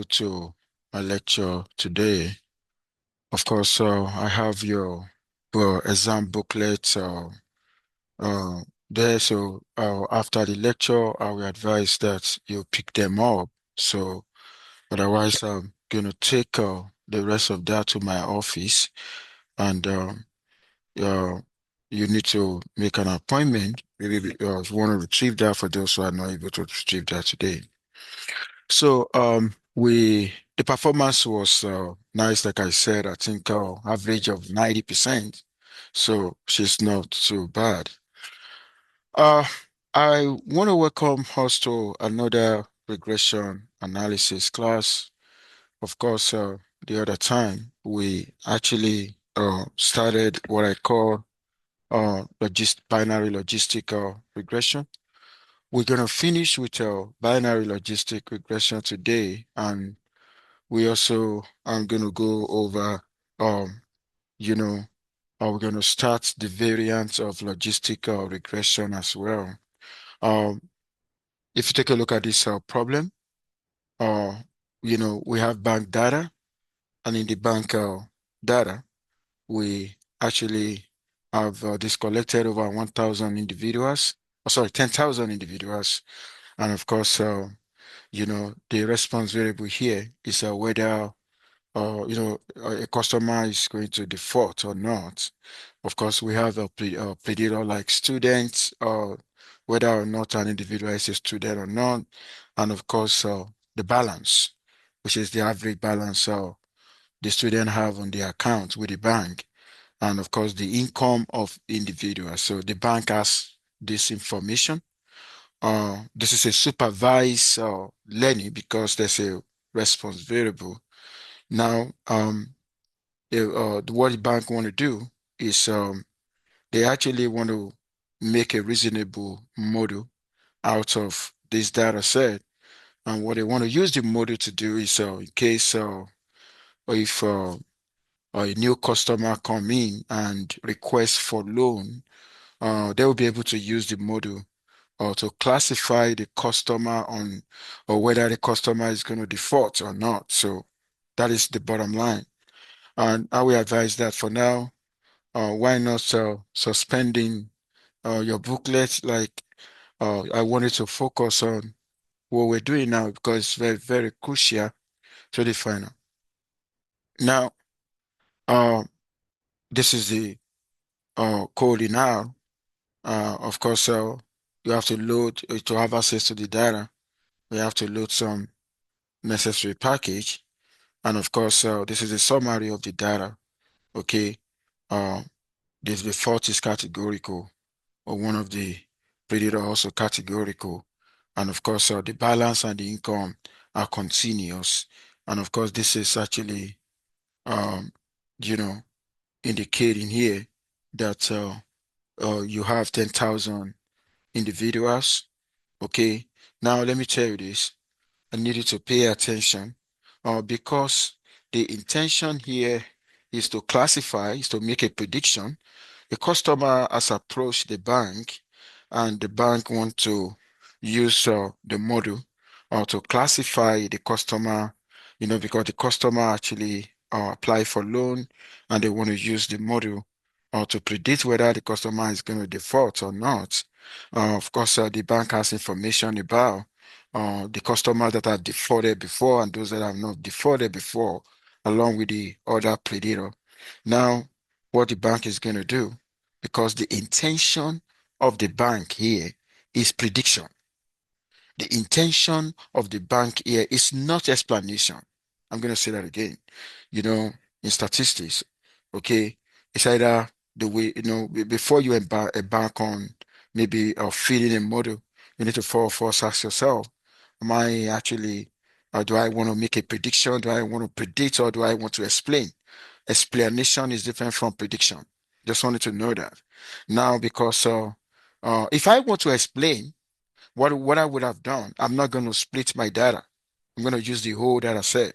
to my lecture today. Of course, I have your exam booklet uh, there. So after the lecture, I will advise that you pick them up. So otherwise, I'm going to take the rest of that to my office, and uh, you need to make an appointment. Maybe if you want to retrieve that for those who are not able to retrieve that today. So the performance was nice, like I said. I think average of 90%. So she's not too bad. Uh I want to welcome us to another regression analysis class. Of course, the other time we actually started what I call binary logistical regression. We're gonna finish with binary logistic regression today, and we also are going to go over, um, you know, we're going to start the variants of logistical regression as well. Um, if you take a look at this problem, uh, we have bank data, and in the bank data, we actually have this collected over 1,000 individuals, oh, sorry, 10,000 individuals. And of course, the response variable here is whether a customer is going to default or not. Of course, we have a predictor like students, whether or not an individual is a student or not, and of course, the balance, which is the average balance the student have on the account with the bank, and of course, the income of the individual. So the bank has this information. This is a supervised learning because there's a response variable. Now, what the bank want to do is they actually want to make a reasonable model out of this data set. And what they want to use the model to do is in case or if a new customer come in and request for loan, they will be able to use the model or to classify the customer on or whether the customer is going to default or not. So that is the bottom line. And I will advise that for now, why not suspending your booklet? Like I wanted to focus on what we're doing now because it's very, very crucial to the final. Now, uh, this is the coding now. Of course, you have to load to have access to the data. We have to load some necessary package, and of course, this is a summary of the data. Okay, uh, this default is categorical, or one of the predictor also categorical. And of course, the balance and the income are continuous. And of course, this is actually, um, you know, indicating here that you have 10,000 individuals. Okay. Now, let me tell you this. I need you to pay attention because the intention here is to classify, is to make a prediction. A customer has approached the bank and the bank want to use the model to classify the customer, because the customer actually apply for loan and they want to use the model to predict whether the customer is going to default or not. Of course, the bank has information about the customers that are defaulted before and those that have not defaulted before, along with the other predictor. Now, what the bank is going to do, because the intention of the bank here is prediction. The intention of the bank here is not explanation. I'm going to say that again. In statistics, okay, it's either the way, before you embark on maybe feeding a model, you need to first ask yourself, am I actually, do I want to make a prediction? Do I want to predict or do I want to explain? Explanation is different from prediction. Just wanted to know that. Now, because if I want to explain what I would have done, I'm not going to split my data. I'm going to use the whole data set.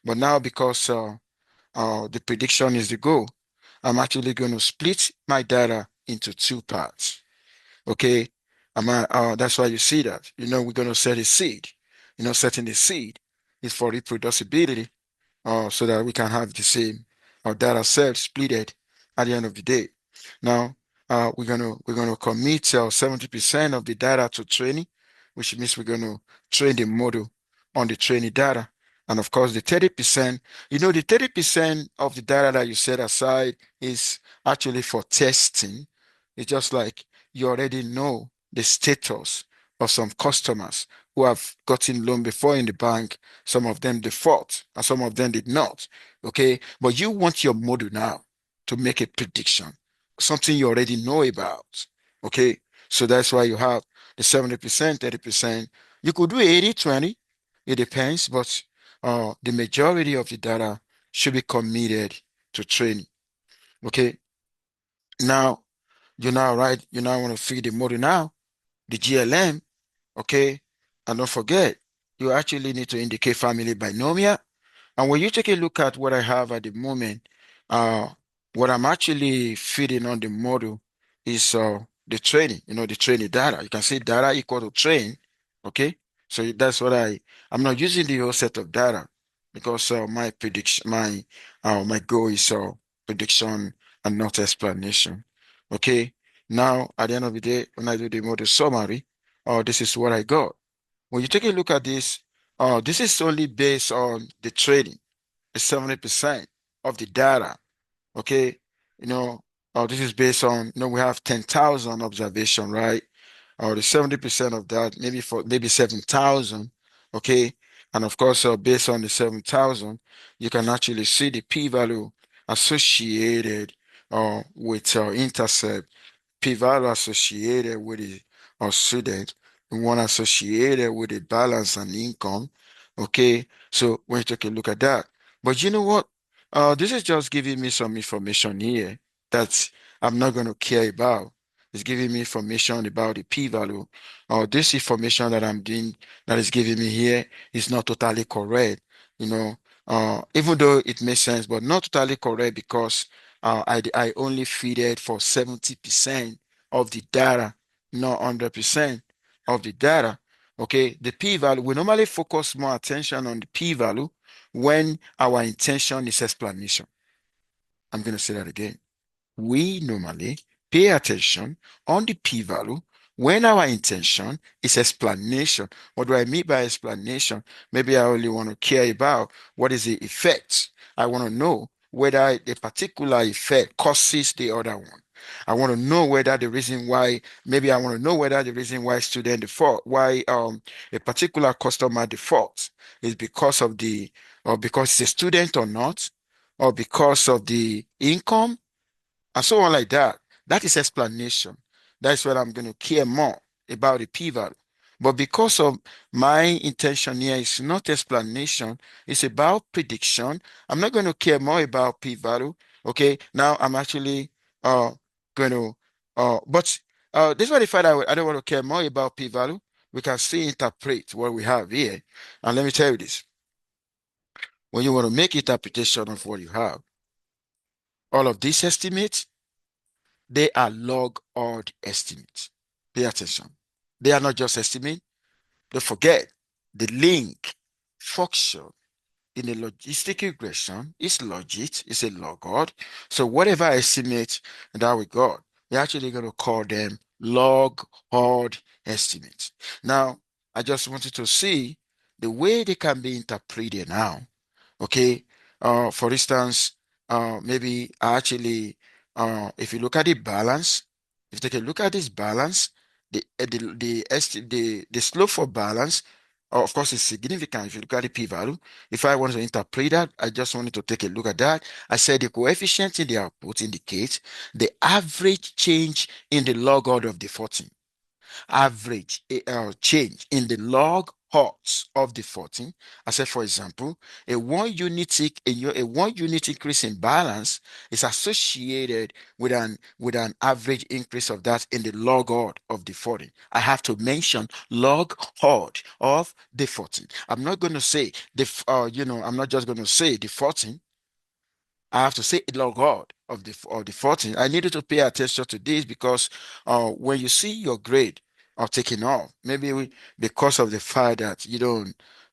But now, because the prediction is the goal, I'm actually going to split my data into two parts. Okay, that's why you see that. We're going to set a seed. Setting the seed. is for reproducibility, so that we can have the same data set splitted at the end of the day. Now, we're gonna commit 70% of the data to training, which means we're gonna train the model on the training data. And of course, the 30%, the 30% of the data that you set aside is actually for testing. It's just like you already know the status of some customers who have gotten loan before in the bank. Some of them default and some of them did not. Okay. But you want your model now to make a prediction, something you already know about. Okay. So that's why you have the 70%, 30%. You could do 80-20. It depends, but the majority of the data should be committed to training. Okay. Now, you now want to feed the model now, the GLM. Okay. And don't forget, you actually need to indicate family binomial. And when you take a look at what I have at the moment, uh, what I'm actually feeding on the model is the training, the training data. You can see data equal to train. Okay. So that's what I'm not using the whole set of data because my prediction, my goal is prediction and not explanation. Okay. Now, at the end of the day, when I do the model summary, this is what I got. When you take a look at this is only based on the trading. It's 70% of the data. Okay. You know, this is based on, we have 10,000 observation, right? The 70% of that, maybe 7,000. Okay. And of course, based on the 7,000, you can actually see the p-value associated with intercept, p-value associated with the student, one associated with the balance and income. Okay, so when you take a look at that, but you know what? This is just giving me some information here that I'm not going to care about. It's giving me information about the p-value. This information that I'm doing, that is giving me here, is not totally correct. You know, even though it makes sense, but not totally correct because I only feed it for 70% of the data, not 100% of the data. Okay, the p-value, we normally focus more attention on the p-value when our intention is explanation. I'm going to say that again. We normally pay attention on the p-value when our intention is explanation. What do I mean by explanation? Maybe I only want to care about what is the effect. I want to know whether a particular effect causes the other one. I want to know whether the reason why, maybe I want to know whether the reason why student default, why a particular customer defaults is because of or because it's a student or not, or because of the income and so on like that. That is explanation. That's what I'm going to care more about the p-value. But because of my intention here is not explanation, it's about prediction. I'm not going to care more about p-value. Okay, now I'm actually going to, but despite the fact that I don't want to care more about p-value, we can still interpret what we have here. And let me tell you this. When you want to make interpretation of what you have, all of these estimates, they are log odd estimates. Pay attention. They are not just estimate. Don't forget the link function in a logistic regression is logit, is a log odd. So whatever estimate that we got, we're actually going to call them log odd estimates. Now, I just wanted to see the way they can be interpreted now. Okay. For instance, maybe actually, if you look at the balance, if you take a look at this balance, the slope for balance, of course, is significant if you look at the p-value. If I want to interpret that, I just wanted to take a look at that. I said the coefficient in the output indicates the average change in the log order of the 14 average change in the log odds of the 14. I said, for example, a 1 unit increase in balance is associated with an average increase of that in the log odd of the 14. I have to mention log odd of the 14. I'm not going to say I'm not just going to say the 14. I have to say Lord God of the 14. I needed to pay attention to this because when you see your grade of taking off, maybe because of the fact that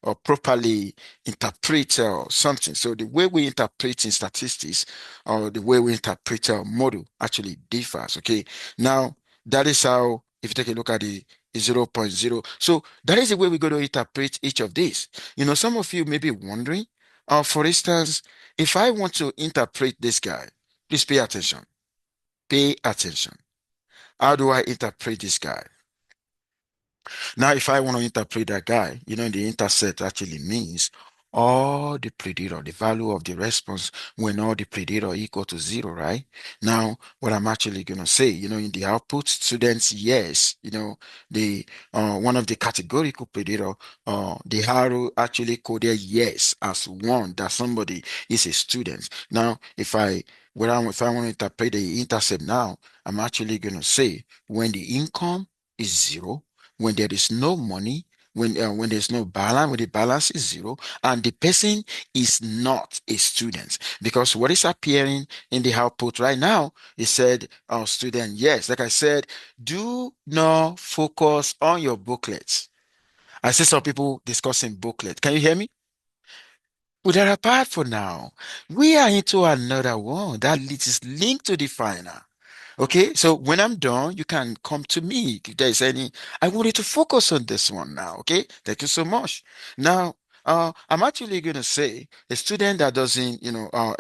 or properly interpret something. So the way we interpret in statistics or the way we interpret our model actually differs. Okay. Now, that is how, if you take a look at the zero point 0.0. So that is the way we're going to interpret each of these. Some of you may be wondering, for instance, if I want to interpret this guy, please pay attention. Pay attention. How do I interpret this guy? Now, if I want to interpret that guy, the intercept actually means all the predictor, the value of the response when all the predictor equal to 0, right? Now, what I'm actually going to say, in the output, students, yes, the one of the categorical predictor, the arrow actually coded yes as one, that somebody is a student. Now, if I want to interpret the intercept now, I'm actually going to say when the income is 0, when there is no money, when there's no balance, when the balance is 0, and the person is not a student. Because what is appearing in the output right now, it said, student, yes. Like I said, do not focus on your booklets. I see some people discussing booklet. Can you hear me? With that apart for now, we are into another one that is linked to the final. Okay, so when I'm done, you can come to me if there's any. I want you to focus on this one now. Okay, thank you so much. Now, I'm actually going to say a student that doesn't,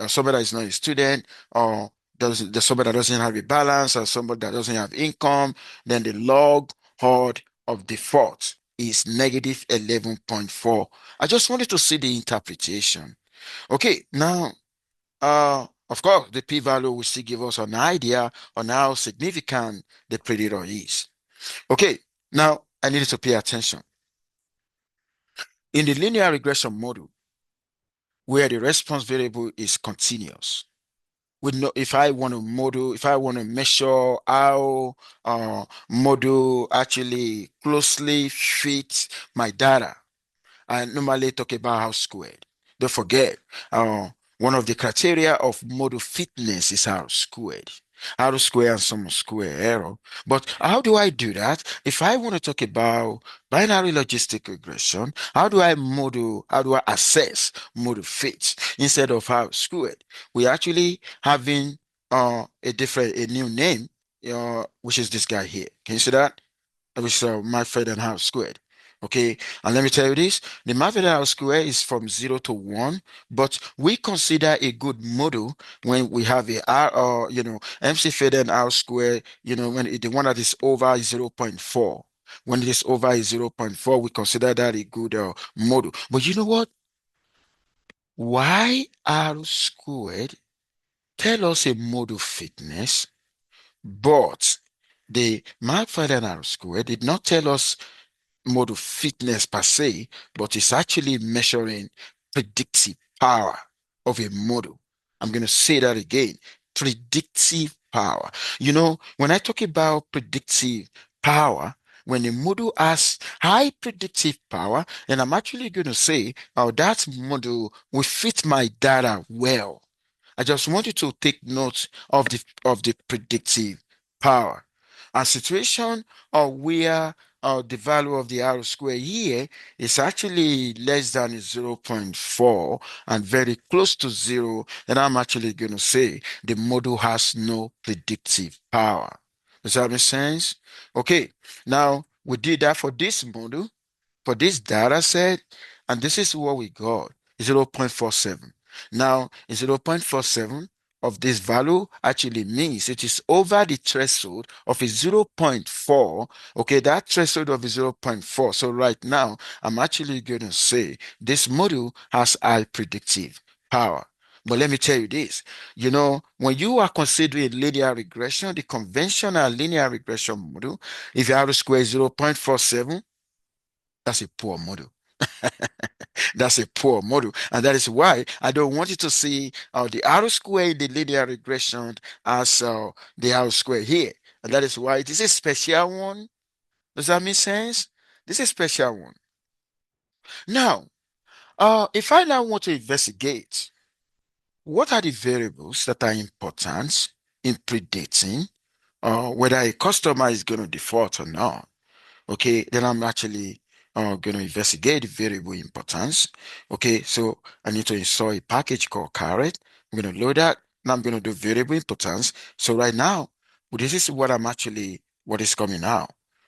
somebody that is not a student, or there's somebody that doesn't have a balance, or somebody that doesn't have income, then the log hard of default is negative 11.4. I just wanted to see the interpretation. Okay, now. Of course, the p-value will still give us an idea on how significant the predator is. Okay, now I need you to pay attention. In the linear regression model, where the response variable is continuous, we know if I want to model, if I want to measure how model actually closely fits my data, I normally talk about R squared. Don't forget, uh, one of the criteria of model fitness is R squared. R squared and some square error. But how do I do that? If I want to talk about binary logistic regression, how do I assess model fit instead of R squared? We actually having a new name, which is this guy here. Can you see that? Which is Manfred and House squared. Okay, and let me tell you this, the Manfred and House square is from 0 to 1, but we consider a good model when we have a R or MC Feder and R square, when the one that is over 0.4. When it is over 0.4, we consider that a good model. But you know what? Why R squared tell us a model fitness, but the Manfred and R square did not tell us mode of fitness per se, but it's actually measuring predictive power of a model. I'm going to say that again. Predictive power. When I talk about predictive power, when a model has high predictive power, and I'm actually going to say, oh, that model will fit my data well. I just want you to take note of the predictive power. A situation where the value of the R square here is actually less than 0.4 and very close to 0, then I'm actually going to say the model has no predictive power. Does that make sense? Okay, now we did that for this model, for this data set, and this is what we got, 0.47. Now, 0.47 of this value actually means it is over the threshold of a zero point 0.4. Okay, that threshold of a zero point 0.4. So right now, I'm actually going to say this model has high predictive power. But let me tell you this, when you are considering linear regression, the conventional linear regression model, if you have to square 0.47, that's a poor model. That's a poor model. And that is why I don't want you to see the R square in the linear regression as the R square here. And that is why this is a special one. Does that make sense? This is a special one. Now, if I now want to investigate what are the variables that are important in predicting whether a customer is going to default or not, okay, then I'm actually going to investigate the variable importance. Okay, so I need to install a package called Caret. I'm going to load that. Now I'm going to do variable importance. So right now, well, this is what what is coming now.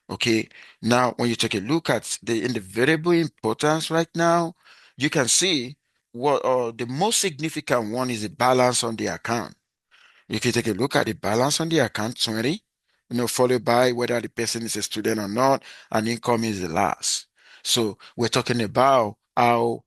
Okay, now when you take a look at in the variable importance right now, you can see what the most significant one is the balance on the account. If you take a look at the balance on the account, 20, followed by whether the person is a student or not, and income is the last. So we're talking about how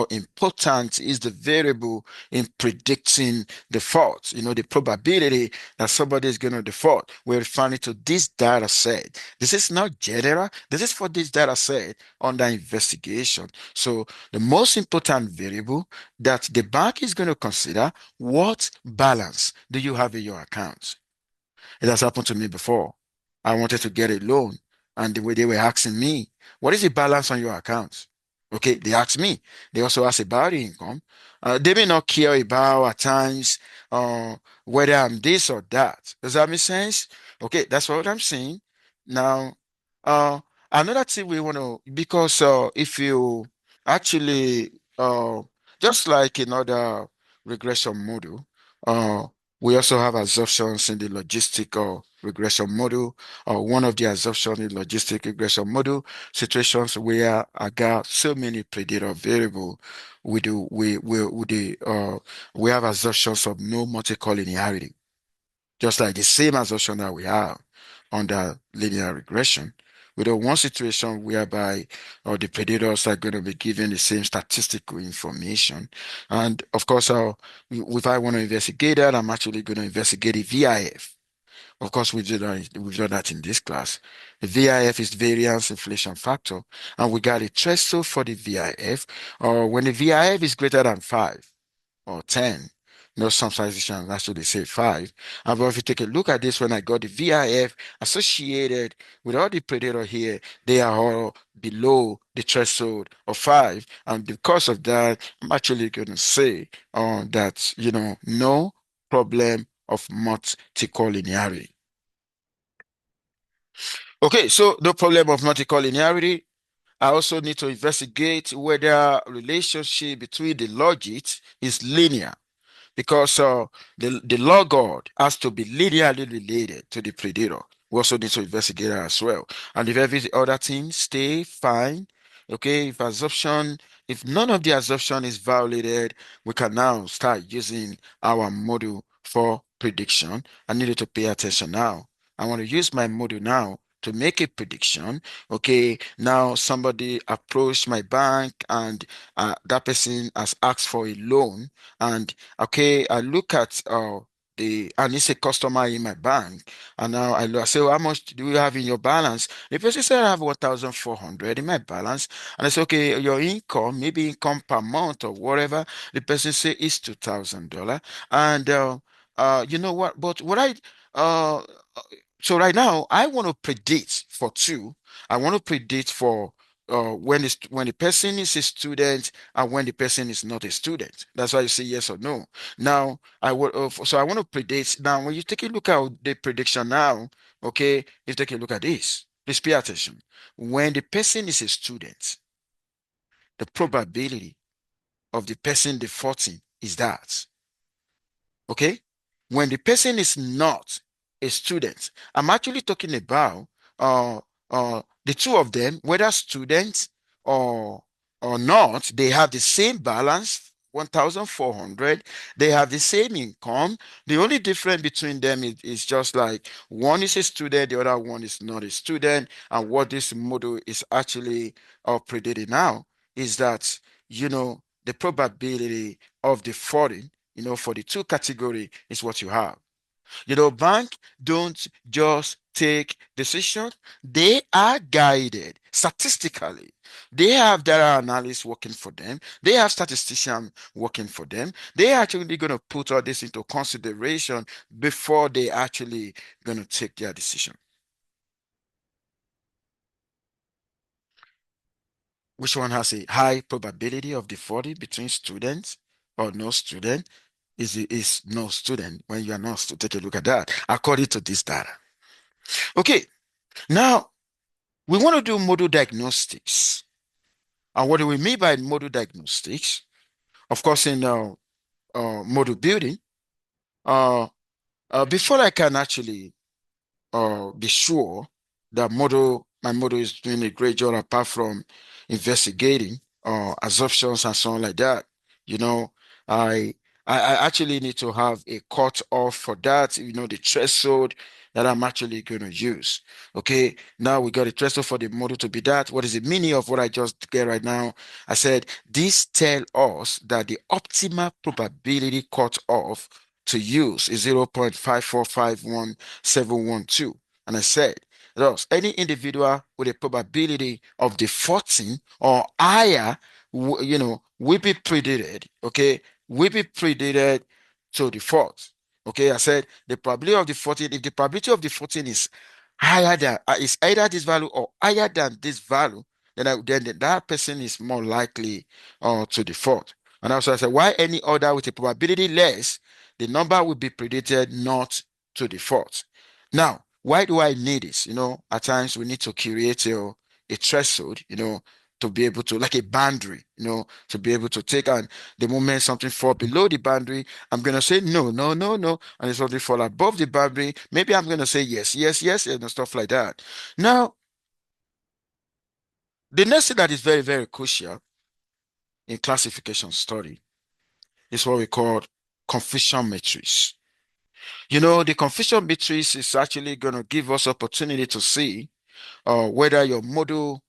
important is the variable in predicting default, the probability that somebody is going to default. We're referring to this data set. This is not general. This is for this data set under investigation. So the most important variable that the bank is going to consider, what balance do you have in your accounts? It has happened to me before. I wanted to get a loan, and the way they were asking me, what is the balance on your accounts? Okay, they asked me. They also asked about the income. They may not care about at times whether I'm this or that. Does that make sense? Okay, that's what I'm saying. Now, uh, another thing we want to, because if you actually, just like another regression model, we also have assumptions in the logistic or regression model, or one of the assumptions in logistic regression model, situations where I got so many predictor variable, we have assumptions of no multicollinearity, just like the same assumption that we have under linear regression. We don't want situation whereby the predators are going to be given the same statistical information. And of course, if I want to investigate that, I'm actually going to investigate the VIF. Of course, we've done that in this class. The VIF is variance inflation factor, and we got a threshold for the VIF, or when the VIF is greater than 5 or 10. Some statisticians actually say 5. But if you take a look at this, when I got the VIF associated with all the predator here, they are all below the threshold of 5. And because of that, I'm actually going to say that, no problem of multicollinearity. Okay, so no problem of multicollinearity. I also need to investigate whether relationship between the logit is linear, because the logod has to be linearly related to the predator. We also need to investigate that as well. And if every other thing stay fine, okay, if none of the assumption is violated, we can now start using our model for prediction. I needed to pay attention now. I want to use my model now to make a prediction. Okay, now somebody approached my bank, and that person has asked for a loan, and okay, I look at and it's a customer in my bank, and now I say, well, how much do you have in your balance? The person said I have 1,400 in my balance, and I say, okay, your income, maybe income per month or whatever. The person say it's $2,000, and you know what? But what uh, so right now I want to predict for two. I want to predict for when the person is a student and when the person is not a student. That's why you say yes or no. Now, so I want to predict. Now, when you take a look at the prediction now, okay, you take a look at this. Please pay attention. When the person is a student, the probability of the person defaulting is that. Okay? When the person is not a student, I'm actually talking about uh the two of them, whether students or not, they have the same balance, 1,400. They have the same income. The only difference between them is just like one is a student, the other one is not a student. And what this model is actually predicting now is that, the probability of the foreign, for the two category is what you have. Bank don't just take decision. They are guided statistically. They have data analysts working for them. They have statisticians working for them. They are actually going to put all this into consideration before they actually going to take their decision. Which one has a high probability of defaulting between students or no student? Is no student when you are not to take a look at that according to this data. Okay, now We want to do model diagnostics. And what do we mean by model diagnostics? Of course, in model building, uh, before I can actually be sure that my model is doing a great job apart from investigating assumptions and so on like that. You know, I I actually need to have a cut off for that, the threshold that I'm actually going to use. Okay, now we got a threshold for the model to be that. What is the meaning of what I just get right now? I said this tell us that the optimal probability cut off to use is 0.5451712. And I said, thus, any individual with a probability of defaulting or higher, will be predicted, okay, will be predicted to default. Okay, I said the probability of defaulting, if the probability of defaulting is higher than, is either this value or higher than this value, then that person is more likely to default. And also I said, why any other with a probability less, the number will be predicted not to default. Now, why do I need this? At times we need to create a threshold, to be able to, like a boundary, to be able to take on the moment something fall below the boundary, I'm going to say no, no, no, no. And if something fall above the boundary, maybe I'm going to say yes, yes, yes, and stuff like that. Now, the next thing that is very, very crucial in classification study is what we call confusion matrix. The confusion matrix is actually going to give us opportunity to see whether your model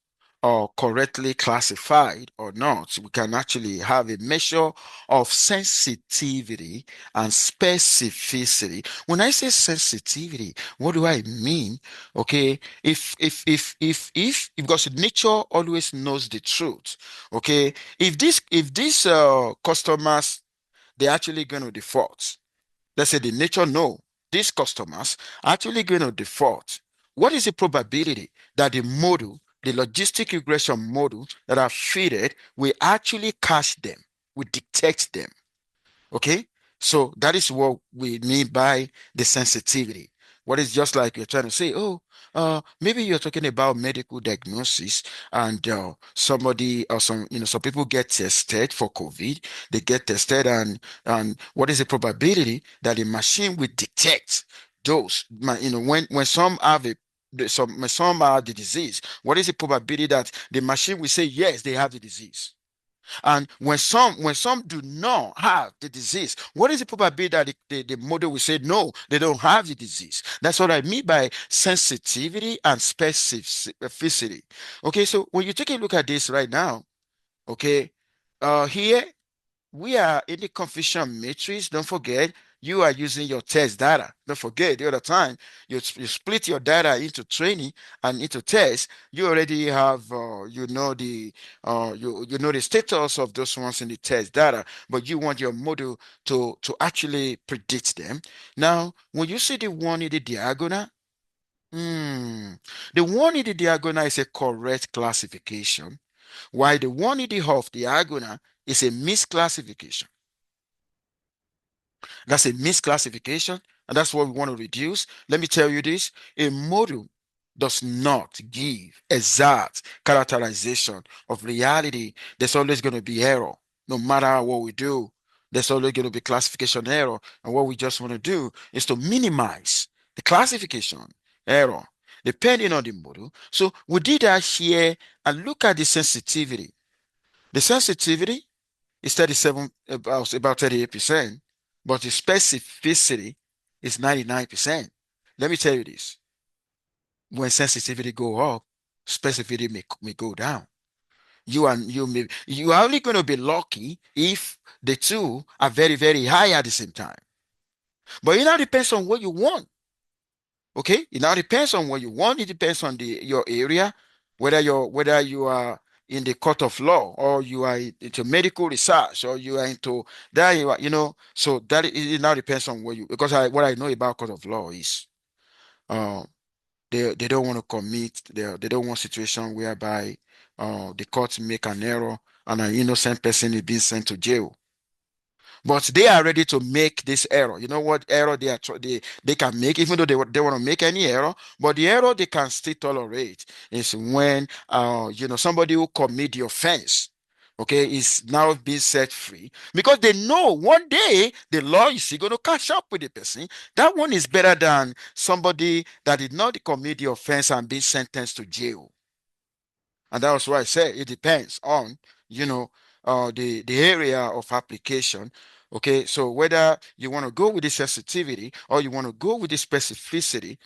correctly classified or not. We can actually have a measure of sensitivity and specificity. When I say sensitivity, what do I mean? Okay, if because nature always knows the truth. Okay, if these customers, they're actually going to default. Let's say the nature know these customers are actually going to default. What is the probability that the model, the logistic regression model that are fitted will actually catch them, will detect them? Okay, so that is what we mean by the sensitivity. What is just like you're trying to say, oh, maybe you're talking about medical diagnosis, and somebody or some people get tested for COVID. They get tested, and what is the probability that the machine will detect those? When some have when some have the disease, what is the probability that the machine will say yes, they have the disease? And when some do not have the disease, what is the probability that the model will say no, they don't have the disease? That's what I mean by sensitivity and specificity. Okay, so when you take a look at this right now, okay, here we are in the confusion matrix. Don't forget, you are using your test data. Don't forget, the other time you split your data into training and into test. You already have, you know the status of those ones in the test data, but you want your model to actually predict them. Now, when you see the one in the diagonal, the one in the diagonal is a correct classification, while the one in the half diagonal is a misclassification. That's a misclassification, and that's what we want to reduce. Let me tell you this, a model does not give exact characterization of reality. There's always going to be error. No matter what we do, there's always going to be classification error. And what we just want to do is to minimize the classification error depending on the model. So we did that here, and look at the sensitivity. The sensitivity is 37, about 38%, but the specificity is 99%. Let me tell you this. When sensitivity go up, specificity may go down. You are only going to be lucky if the two are very, very high at the same time. But it now depends on what you want. Okay, it now depends on what you want. It depends on your area, whether you are in the court of law, or you are into medical research, or you are into that. So that it now depends on what you, because what I know about court of law is uh they don't want to commit, they don't want situation whereby the court make an error and an innocent person is being sent to jail. but they are ready to make this error. You know what error they can make, even though they want to make any error, but the error they can still tolerate is when somebody who commit the offense, okay, is now being set free because they know one day the law is still going to catch up with the person. That one is better than somebody that did not commit the offense and being sentenced to jail. And that was why I said it depends on, you know, the area of application. Okay, so whether you want to go with the sensitivity or you want to go with the specificity,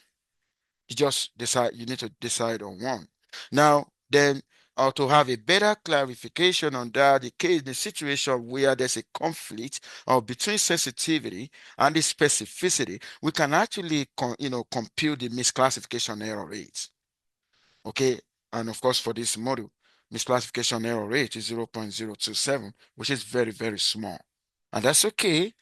you just decide. You need to decide on one. Now, then, to have a better clarification on that, the situation where there's a conflict between sensitivity and the specificity, we can actually, compute the misclassification error rates. Okay, and of course for this model, misclassification error rate is 0.027, which is very, very small. And that's okay.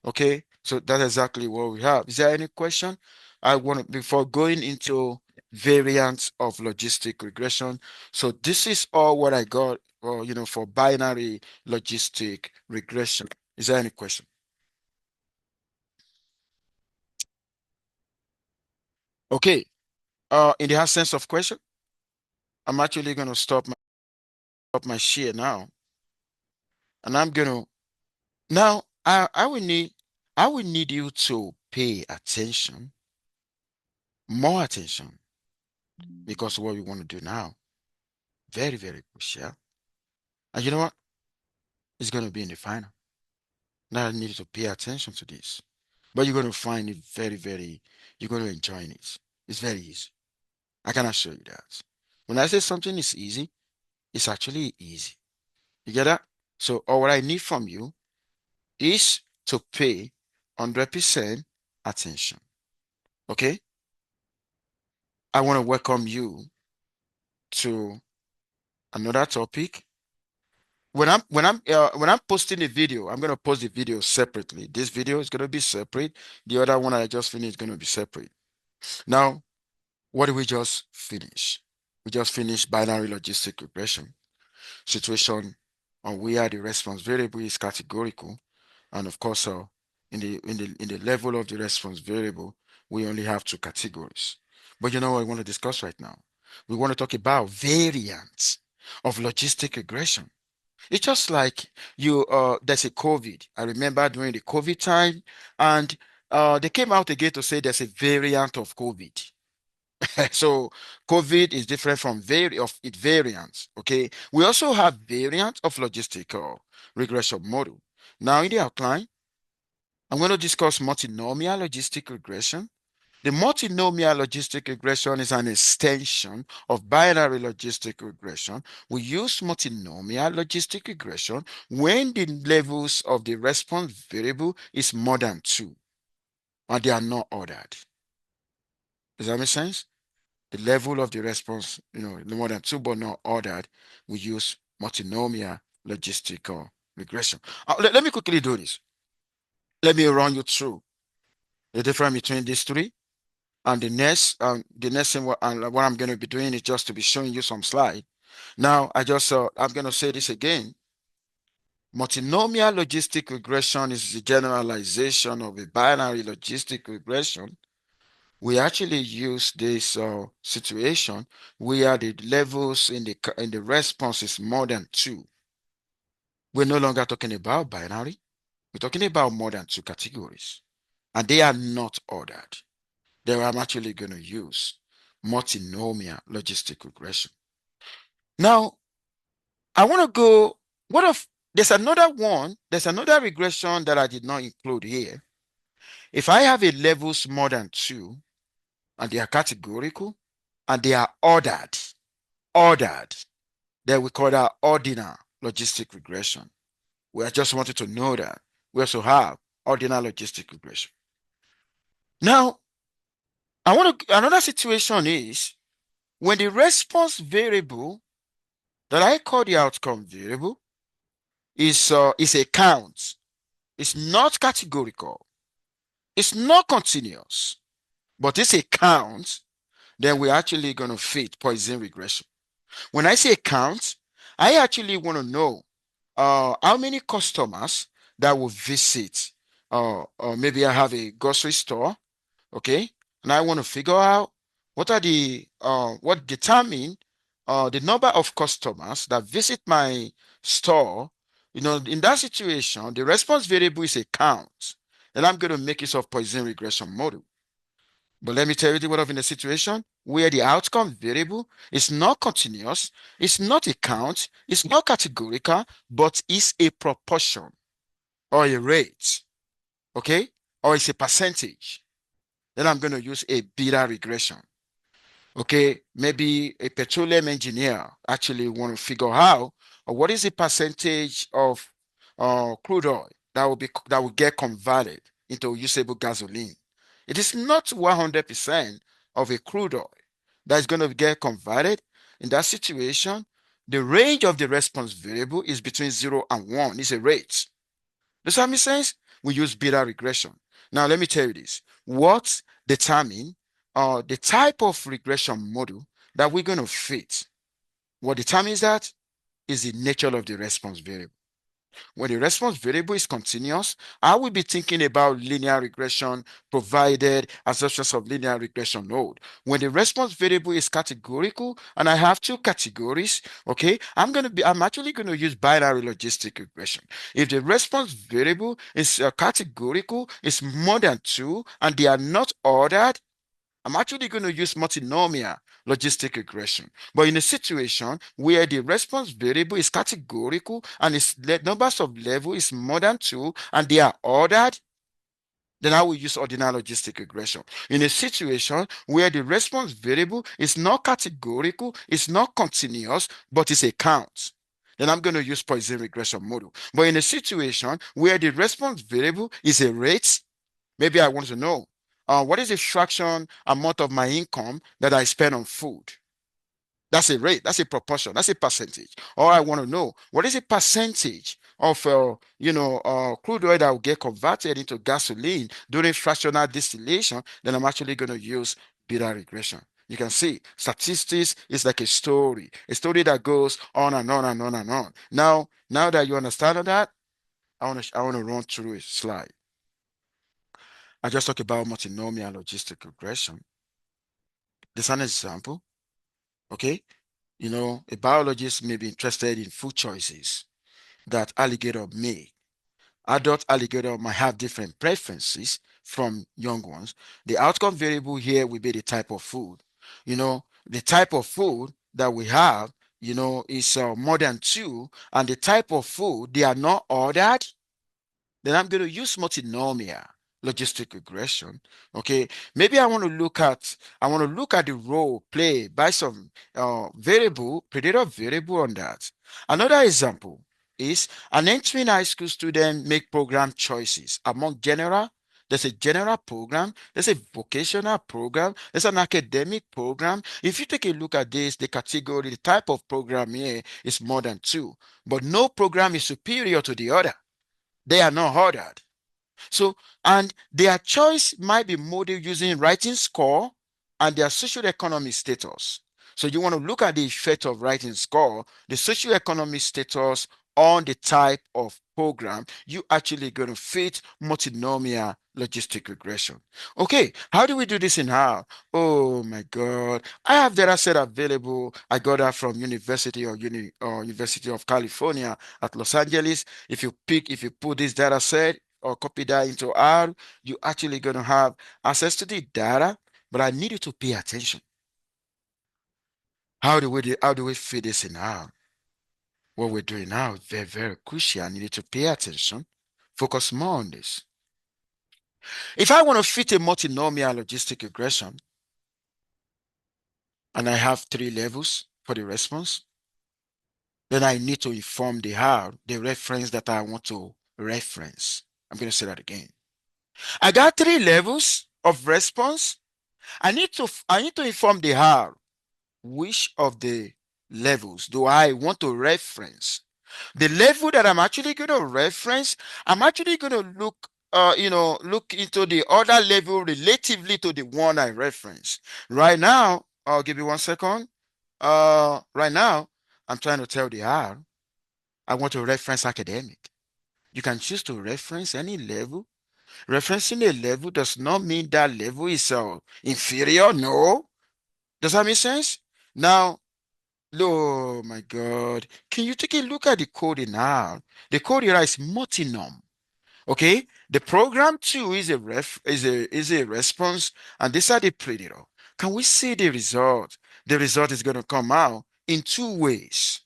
Okay, so that's exactly what we have. Is there any question? I want to, before going into variants of logistic regression. So this is all what I got, for binary logistic regression. Is there any question? Okay, in the absence of question, I'm actually going to stop my share now, and I'm going to now. I will need you to pay attention, more attention, because what we want to do now, very, very crucial. And you know what? It's going to be in the final. Now I need you to pay attention to this. But you're going to find it very, very, you're going to enjoy it. It's very easy. I can assure you that. When I say something is easy, it's actually easy. You get that? So all what I need from you is to pay 100% attention. Okay? I want to welcome you to another topic. When I'm posting a video, I'm gonna post the video separately. This video is gonna be separate. The other one I just finished is gonna be separate. Now, what did we just finish? We just finished binary logistic regression situation on where the response variable is categorical, and of course, in the level of the response variable, we only have two categories. But you know what I want to discuss right now? We want to talk about variants of logistic regression. It's just like there's a COVID. I remember during the COVID time, and they came out again to say there's a variant of COVID. So COVID is different from of its variants. Okay. We also have variants of logistical regression model. Now in the outline, I'm going to discuss multinomial logistic regression. The multinomial logistic regression is an extension of binary logistic regression. We use multinomial logistic regression when the levels of the response variable is more than two and they are not ordered. Does that make sense? The level of the response, more than two but not ordered, we use multinomial logistical regression. Let me quickly do this. Let me run you through the difference between these three. And the next thing what I'm going to be doing is just to be showing you some slide. Now, I'm going to say this again. Multinomial logistic regression is the generalization of a binary logistic regression. We actually use this situation where the levels in the response is more than two. We're no longer talking about binary. We're talking about more than two categories, and they are not ordered. There I'm actually going to use multinomial logistic regression. Now, I want to go, what if there's another regression that I did not include here. If I have a levels more than two, and they are categorical, and they are ordered, then we call that ordinal logistic regression. We just wanted to know that. We also have ordinal logistic regression. Now, another situation is when the response variable that I call the outcome variable is a count. It's not categorical. It's not continuous, but it's a count. Then we're actually going to fit Poisson regression. When I say count, I actually want to know how many customers that will visit, or maybe I have a grocery store, okay, and I want to figure out what determine the number of customers that visit my store. In that situation, the response variable is a count, and I'm going to make use of Poisson regression model. But let me tell you what of in a situation where the outcome variable is not continuous, it's not a count, it's not categorical, but is a proportion or a rate, okay, or it's a percentage. Then I'm going to use a beta regression. Okay, maybe a petroleum engineer actually want to figure out what is the percentage of crude oil that will get converted into usable gasoline. It is not 100% of a crude oil that is going to get converted. In that situation, the range of the response variable is between 0 and 1. It's a rate. Does that make sense? We use beta regression. Now, let me tell you this. What determine the type of regression model that we're going to fit? What determines that is the nature of the response variable. When the response variable is continuous, I will be thinking about linear regression provided assumptions of linear regression node. When the response variable is categorical and I have two categories, okay, I'm actually going to use binary logistic regression. If the response variable is categorical, is more than two, and they are not ordered, I'm actually going to use multinomial logistic regression. But in a situation where the response variable is categorical and its numbers of level is more than two and they are ordered, then I will use ordinal logistic regression. In a situation where the response variable is not categorical, it's not continuous, but it's a count, then I'm going to use Poisson regression model. But in a situation where the response variable is a rate, maybe I want to know what is the fraction amount of my income that I spend on food? That's a rate, that's a proportion, that's a percentage. Or I want to know what is the percentage of crude oil that will get converted into gasoline during fractional distillation. Then I'm actually going to use beta regression. You can see statistics is like a story that goes on and on and on and on. Now that you understand all that, I want to run through a slide. I just talked about multinomial logistic regression. This is an example, okay? A biologist may be interested in food choices that alligator make. Adult alligator might have different preferences from young ones. The outcome variable here will be the type of food. The type of food that we have, is more than two, and the type of food, they are not ordered. Then I'm going to use multinomial logistic regression. Okay, maybe I want to look at the role played by some predator variable on that. Another example is an entering high school student make program choices among general. There's a general program, there's a vocational program, there's an academic program. If you take a look at this, the category, the type of program here is more than two, but no program is superior to the other. They are not ordered. So, and their choice might be modeled using writing score and their socioeconomic status. So you want to look at the effect of writing score, the socioeconomic status on the type of program you actually going to fit multinomial logistic regression. Okay, how do we do this in how? Oh my God, I have data set available. I got that from University of California at Los Angeles. If you put this data set or copy that into R, you're actually going to have access to the data, but I need you to pay attention. How do we fit this in R? What we're doing now is very, very crucial. I need you to pay attention. Focus more on this. If I want to fit a multinomial logistic regression, and I have three levels for the response, then I need to inform the R, the reference that I want to reference. I'm going to say that again. I got three levels of response. I need to inform the R which of the levels do I want to reference. The level that I'm actually going to reference, I'm actually going to look into the other level relatively to the one I reference. Right now, I'll give you 1 second. Right now, I'm trying to tell the R, I want to reference academic. You can choose to reference any level. Referencing a level does not mean that level is inferior. No. Does that make sense? Now, oh my God. Can you take a look at the code now? The code here is multinom. Okay? The program two is a response, and these are the predator. Can we see the result? The result is going to come out in two ways.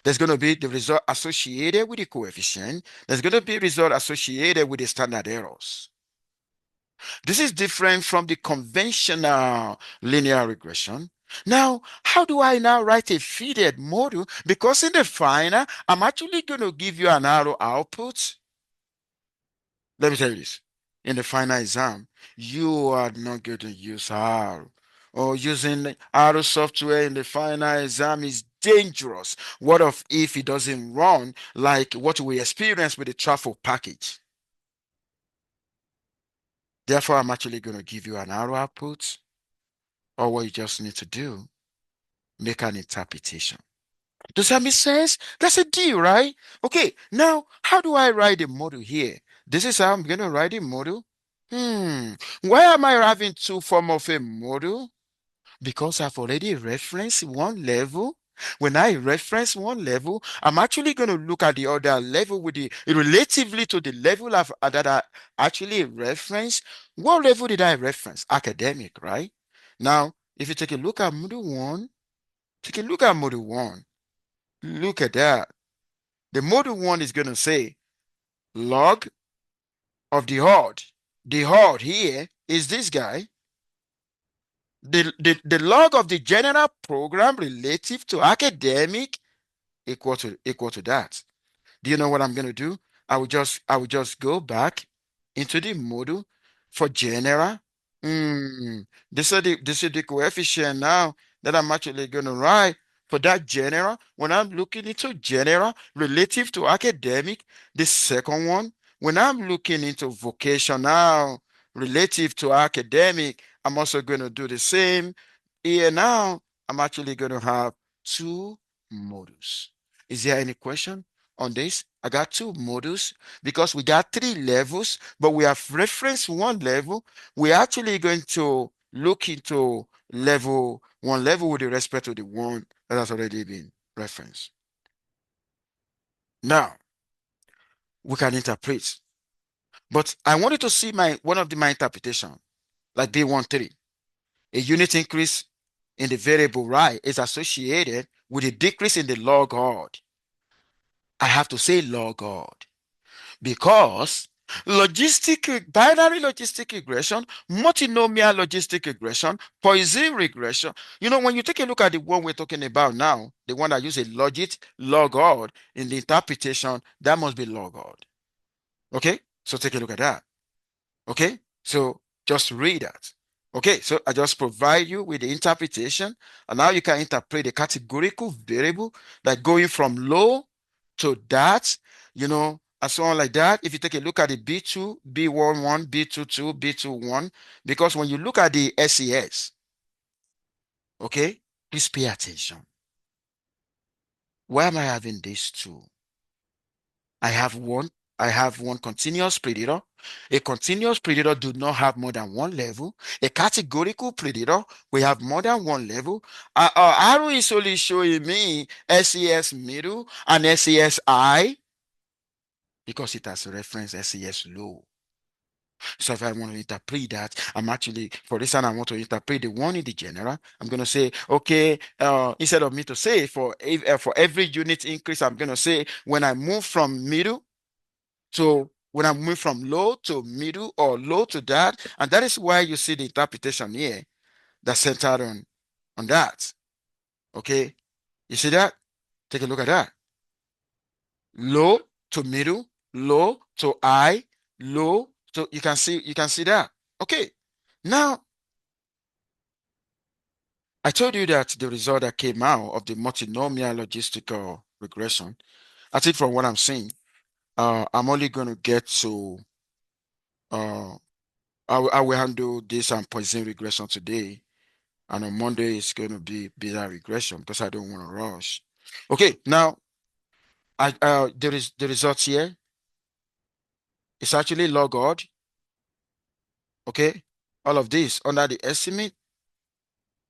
There's going to be the result associated with the coefficient. There's going to be result associated with the standard errors. This is different from the conventional linear regression. Now, how do I now write a fitted model? Because in the final, I'm actually going to give you an arrow output. Let me tell you this. In the final exam, you are not going to use R. Or using R software in the final exam is dangerous. What if it doesn't run like what we experience with the truffle package? Therefore, I'm actually going to give you an arrow output, or what you just need to do, make an interpretation. Does that make sense? That's a deal, right? Okay, now how do I write the model here? This is how I'm going to write the model. Why am I having two form of a model? Because I've already referenced one level. When I reference one level, I'm actually going to look at the other level with the relatively to the level that I actually referenced. What level did I reference? Academic, right? Now, if you take a look at model one, take a look at model one. Look at that. The model one is going to say log of the odd. The odd here is this guy. The log of the general program relative to academic equal to that. Do you know what I'm going to do? I will just go back into the model for general. This is the coefficient now that I'm actually going to write for that general. When I'm looking into general relative to academic, the second one, when I'm looking into vocational relative to academic, I'm also going to do the same. Here now, I'm actually going to have two models. Is there any question on this? I got two models because we got three levels, but we have referenced one level. We're actually going to look into one level with respect to the one that has already been referenced. Now, we can interpret, but I wanted to see my interpretation, like B13. A unit increase in the variable y is associated with a decrease in the log odd. I have to say log odd because binary logistic regression, multinomial logistic regression, Poisson regression. When you take a look at the one we're talking about now, the one that uses log odd in the interpretation, that must be log odd. Okay, so take a look at that. Okay, so just read that. Okay, so I just provide you with the interpretation, and now you can interpret the categorical variable, like going from low to that, and so on like that. If you take a look at the B2, B11, B22, B21, because when you look at the SES, okay, please pay attention. Why am I having these two? I have one continuous predator. A continuous predator do not have more than one level. A categorical predator, we have more than one level. Arrow is only showing me SES middle and SES high because it has reference SES low. So if I want to interpret that, for this one, I want to interpret the one in the general. I'm going to say, okay, instead of me to say for every unit increase, I'm going to say when I move from middle, so when I move from low to middle or low to that, and that is why you see the interpretation here that's centered on that. Okay, you see that? Take a look at that. Low to middle, low to high, low to you can see that. Okay, now I told you that the result that came out of the multinomial logistical regression, I think from what I'm seeing, I'm only going to get to uh I will handle this and Poisson regression today. And on Monday, it's going to be Bizarre regression because I don't want to rush. Okay, now there is the results here. It's actually log odd. Okay. All of this under the estimate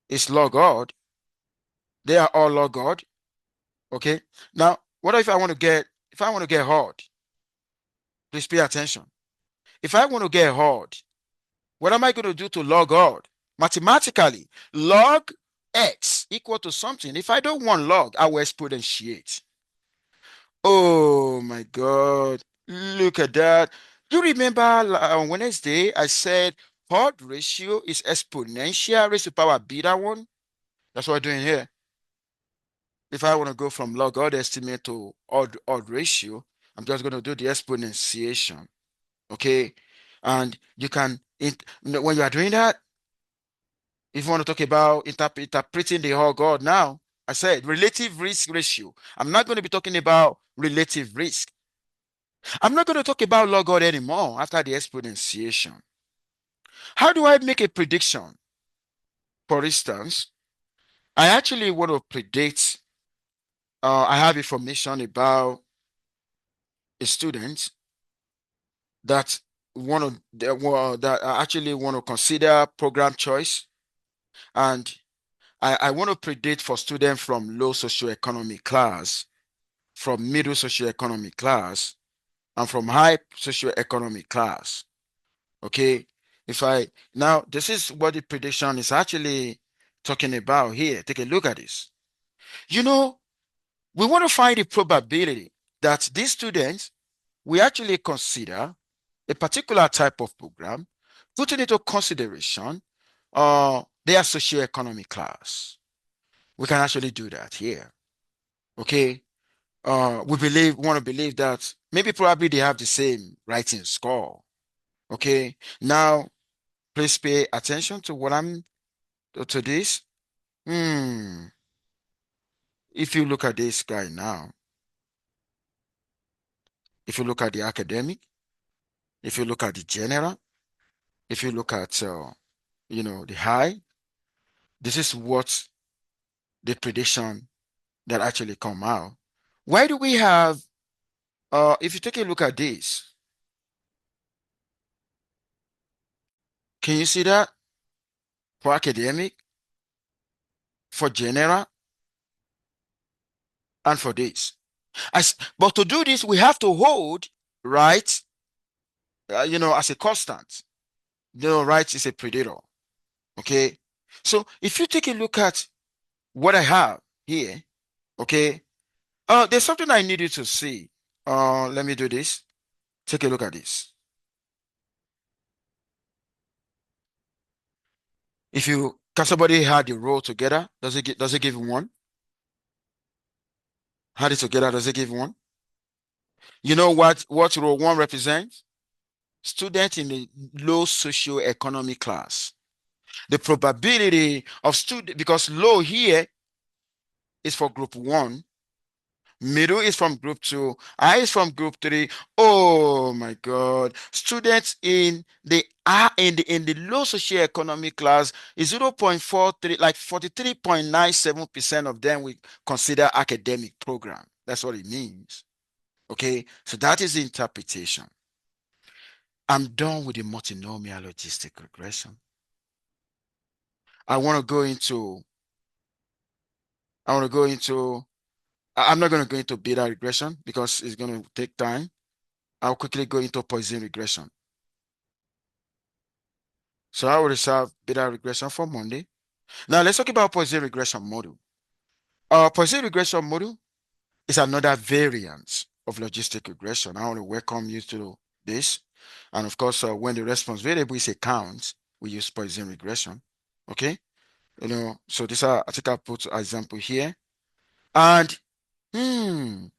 is log odd. They are all log odd. Okay. Now, what if I want to get, if I want to get odd? Please pay attention. If I want to get odd, what am I going to do to log odd? Mathematically, log x equal to something. If I don't want log, I will exponentiate. Oh my God. Look at that. You remember on Wednesday, I said odd ratio is exponential raised to power beta 1? That's what we're doing here. If I want to go from log odd estimate to odd ratio, I'm just going to do the exponentiation. Okay. And you can, when you are doing that, if you want to talk about interpreting the whole God now, I said relative risk ratio. I'm not going to be talking about relative risk. I'm not going to talk about log God anymore after the exponentiation. How do I make a prediction? For instance, I actually want to predict, I have information about a student that that I actually want to consider program choice, and I want to predict for students from low socioeconomic class, from middle socioeconomic class, and from high socioeconomic class. Okay. If I now, this is what the prediction is actually talking about here. Take a look at this. You know, we want to find the probability that these students we actually consider a particular type of program, putting into consideration their socioeconomic class. We can actually do that here. Okay. Want to believe that maybe probably they have the same writing score. Okay. Now, please pay attention to what I'm to this. Hmm. If you look at this guy now, if you look at the academic, if you look at the general, if you look at the high, this is what the prediction that actually come out. Why do we have? If you take a look at this, can you see that for academic, for general, and for this? But to do this, we have to hold right, as a constant. Right is a predator. Okay. So if you take a look at what I have here, okay, there's something I need you to see. Let me do this. Take a look at this. If you can somebody add the row together, does it give one? Add it together, does it give one? You know what row one represents? Student in the low socio-economic class. The probability of student, because low here is for group one, middle is from group two, I is from group three. Oh my God. Students in the low socioeconomic class is 0.43, like 43.97% of them we consider academic program. That's what it means. Okay. So that is the interpretation. I'm done with the multinomial logistic regression. I want to go into, I want to go into, I'm not going to go into beta regression because it's going to take time. I'll quickly go into Poisson regression. So I will reserve beta regression for Monday. Now let's talk about Poisson regression model. Poisson regression model is another variant of logistic regression. I want to welcome you to this. And of course, when the response variable is a count, we use Poisson regression. Okay. So I think I put an example here. And you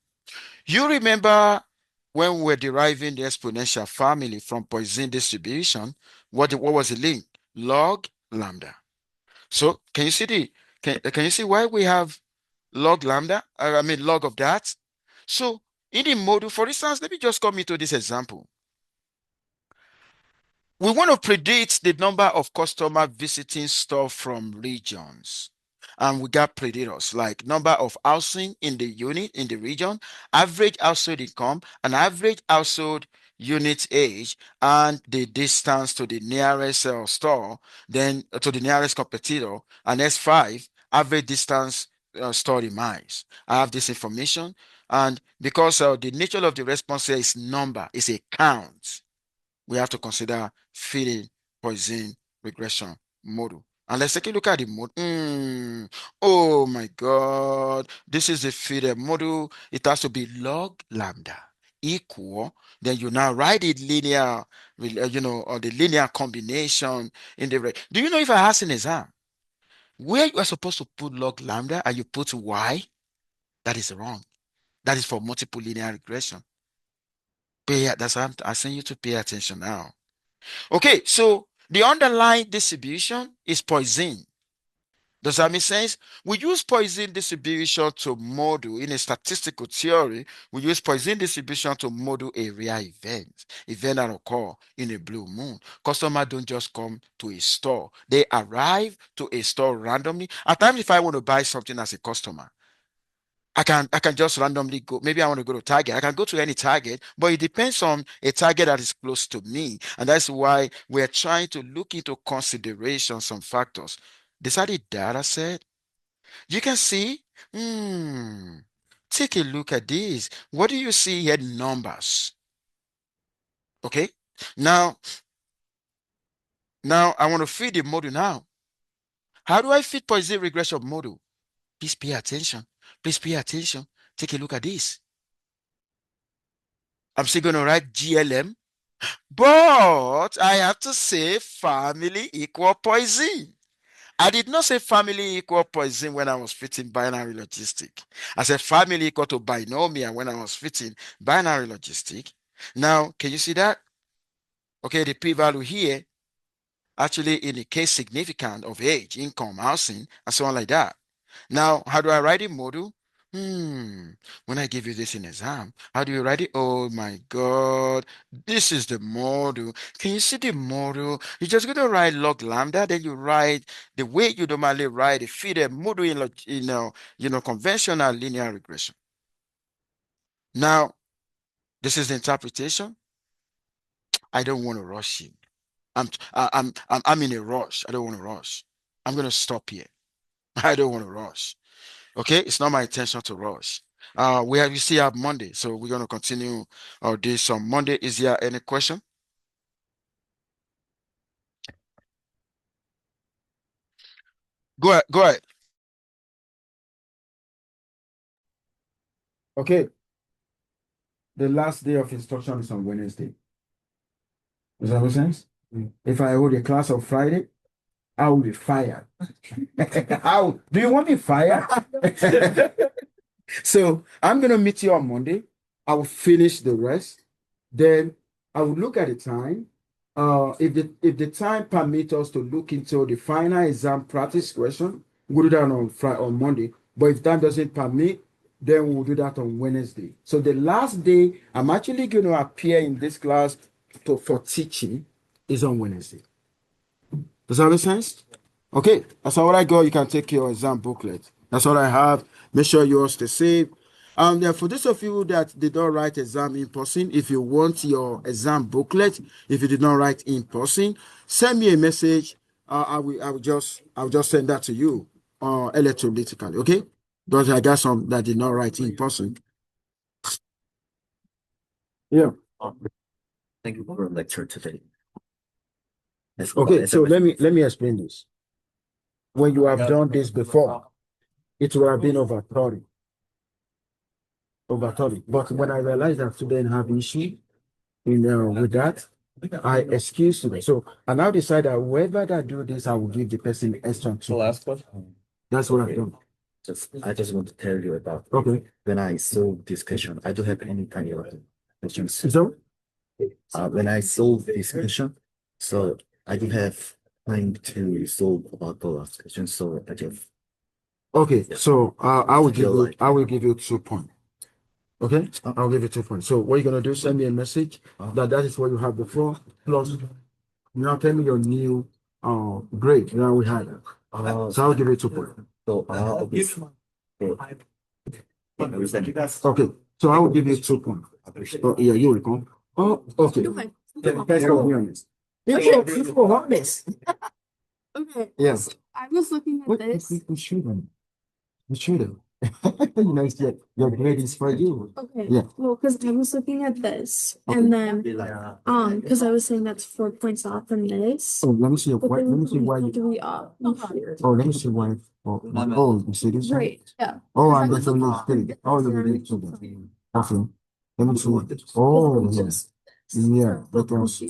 remember when we were deriving the exponential family from Poisson distribution, what was the link? Log lambda. So can you see why we have log lambda? I mean log of that. So in the model, for instance, let me just come into this example. We want to predict the number of customer visiting store from regions. And we got predictors like number of housing in the unit in the region, average household income, and average household unit age and the distance to the nearest store, then to the nearest competitor, and S5, average distance stored in miles. I have this information, and because the nature of the response here is number, is a count, we have to consider feeding Poisson regression model. And let's take a look at the model. Oh my God. This is the feeder model. It has to be log lambda equal. Then you now write it linear, or the linear combination in the. Do you know if I ask an exam where you are supposed to put log lambda and you put y? That is wrong. That is for multiple linear regression. That's why I'm asking you to pay attention now. Okay, so the underlying distribution is Poisson. Does that make sense? We use Poisson distribution to model in a statistical theory. We use Poisson distribution to model a rare event that occur in a blue moon. Customers don't just come to a store; they arrive to a store randomly. At times, if I want to buy something as a customer, I can just randomly go. Maybe I want to go to Target. I can go to any Target, but it depends on a Target that is close to me. And that's why we're trying to look into consideration some factors. These are the data set. You can see, take a look at this. What do you see here? Numbers. Okay. Now, I want to feed the model now. How do I feed Poisson regression model? Please pay attention. Please pay attention. Take a look at this. I'm still going to write GLM, but I have to say family equal Poisson. I did not say family equal Poisson when I was fitting binary logistic. I said family equal to binomial when I was fitting binary logistic. Now, can you see that? Okay, the p-value here actually indicates significant of age, income, housing, and so on like that. Now, how do I write a model? When I give you this in exam, how do you write it? Oh my God, this is the model. Can you see the model? You're just going to write log lambda, then you write the way you normally write a feeder model in, conventional linear regression. Now, this is the interpretation. I don't want to rush you. I'm in a rush. I don't want to rush. I'm going to stop here. I don't want to rush. Okay, it's not my intention to rush. We still have Monday, so we're going to continue this on Monday. Is there any question? Go ahead. Go ahead. Okay. The last day of instruction is on Wednesday. Does that make sense? If I hold a class on Friday, I will be fired. How do you want me fired? So I'm gonna meet you on Monday. I will finish the rest. Then I will look at the time. If the time permits us to look into the final exam practice question, we'll do that on Friday on Monday. But if that doesn't permit, then we'll do that on Wednesday. So the last day I'm actually going to appear in this class for teaching is on Wednesday. Does that make sense? Okay, that's all I got. You can take your exam booklet. That's all I have. Make sure yours stay safe. Yeah, for those of you that did not write exam in person, if you want your exam booklet, if you did not write in person, send me a message. I'll just send that to you electrolytically. Okay? Because I got some that did not write in person. Yeah. Thank you for the lecture today. Okay, so let me explain this. When you have done this before, it would have been over 30. Over 30. But when I realized that students have issue with that, I excuse them. So I now decide that whoever that do this, I will give the person extra The last question. That's what I've done. I just want to tell you about Okay. when I solve this question. I don't have any kind of questions. So When I solve this question, so I don't have time to solve about the last question. So I just okay, so I will give you 2 points. Okay, I'll give you 2 points. So what you're gonna do? Send me a message that is what you have before. Plus, now tell me your new grade. Now we had. So I'll give you 2 points. so okay. Okay, so I will give you 2 points. Oh, yeah, you will come. Oh, okay. Okay. Let's go be honest. Let's go honest. Okay. Yes. I was looking at this. We shouldn't. We shouldn't. You know, it's your grade is for you. Okay. Yeah. Well, because I was looking at this, Okay. and then because I was saying that's 4 points off from this. Oh, let me see. But What? then Let me see why you. 3 off. Oh, let me see why. Oh, you see this one? Right. Yeah. Oh, I definitely think. Oh, you did too. Okay. Let me see. Oh, yes. Yeah, because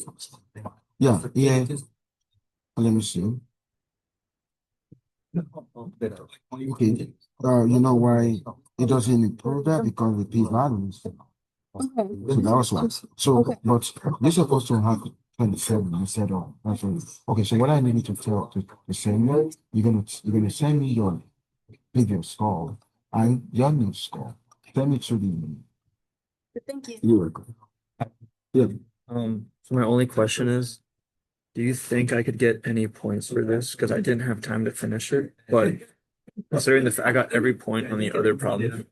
yeah. Let me see. Okay. You know why it doesn't improve that because the p-values. Okay. So that was why. So, Okay. but you're supposed to have 27 instead of that's all. Okay. So what I need you to tell to send me, you're gonna send me your previous score and your new score. Send me to the. Thank you. You're welcome. Yeah. So my only question is, do you think I could get any points for this? Because I didn't have time to finish it, but considering the fact I got every point on the other problem,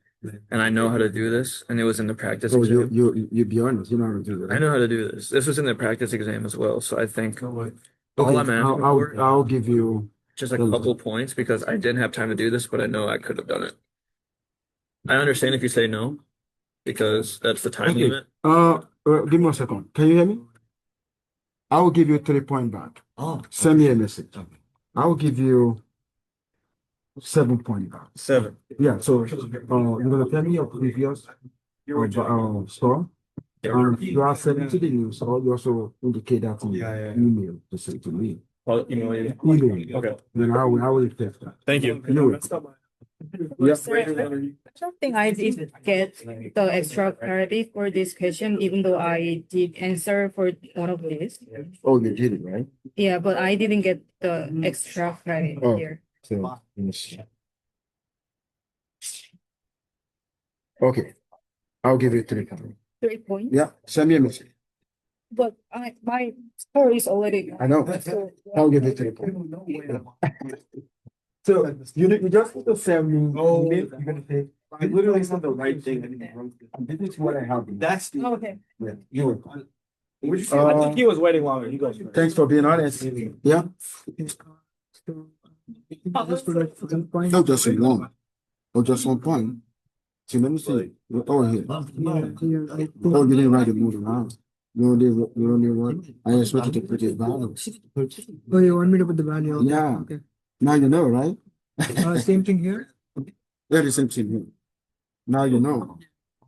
and I know how to do this, and it was in the practice So exam. you be honest. You know how to do that. I know how to do this. This was in the practice exam as well, so I think all Okay, I'm asking for I'll give you just a couple points because I didn't have time to do this, but I know I could have done it. I understand if you say no, because that's the time okay. limit. Give me a second. Can you hear me? I will give you 3 point back. Oh, Send me a message. I will give you 7 point back. 7. Yeah. So you're gonna tell me your previous score. If you are sending to the news, or you also indicate that in email to say to me. I'll email you. Email. Okay. Then I will test that. Thank you. Yeah. I don't think I did get the extra clarity for this question, even though I did answer for one of these. Oh, you did it, right? Yeah, but I didn't get the extra credit Oh. here. So let me see. Okay. I'll give you 3 points. 3 points. Yeah. Send me a message. But my score is already. I know. I'll give you 3 points. So you just need to send me. Oh. You're gonna say. I literally said the right thing. This is what I have. That's the. Okay. Yeah. You. Would you say? I think he was waiting longer. He goes. first. Thanks for being honest. Yeah. No, just one. Or just 1 point. See, let me see. Oh, here. Oh, you didn't write the movie around. You only want. I expected to put it value. Oh, you want me to put the value? Okay. Yeah. Okay. Now you know, right? Same thing here. Yeah, the same thing here. Now you know.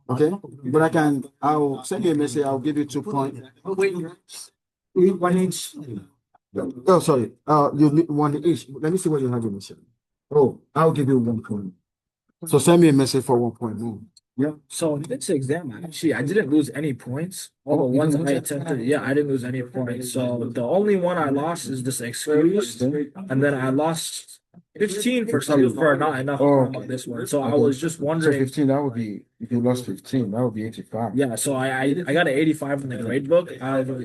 Okay? But I'll send you a message. I'll give you 2 points. One each. Oh, sorry. You need one each. Let me see what you have in message. Oh, I'll give you 1 point. So send me a message for 1 point more. Yeah. So in this exam, actually, I didn't lose any points. All the Oh, you ones didn't I lose? attempted, yeah, I didn't lose any points. So the only one I lost is this excuse, and then I lost 15 for something for not enough Oh, on this one. So I okay. was just So wondering. 15, that would be, if you lost 15, that would be 85. Yeah, so I got an 85 in the grade book.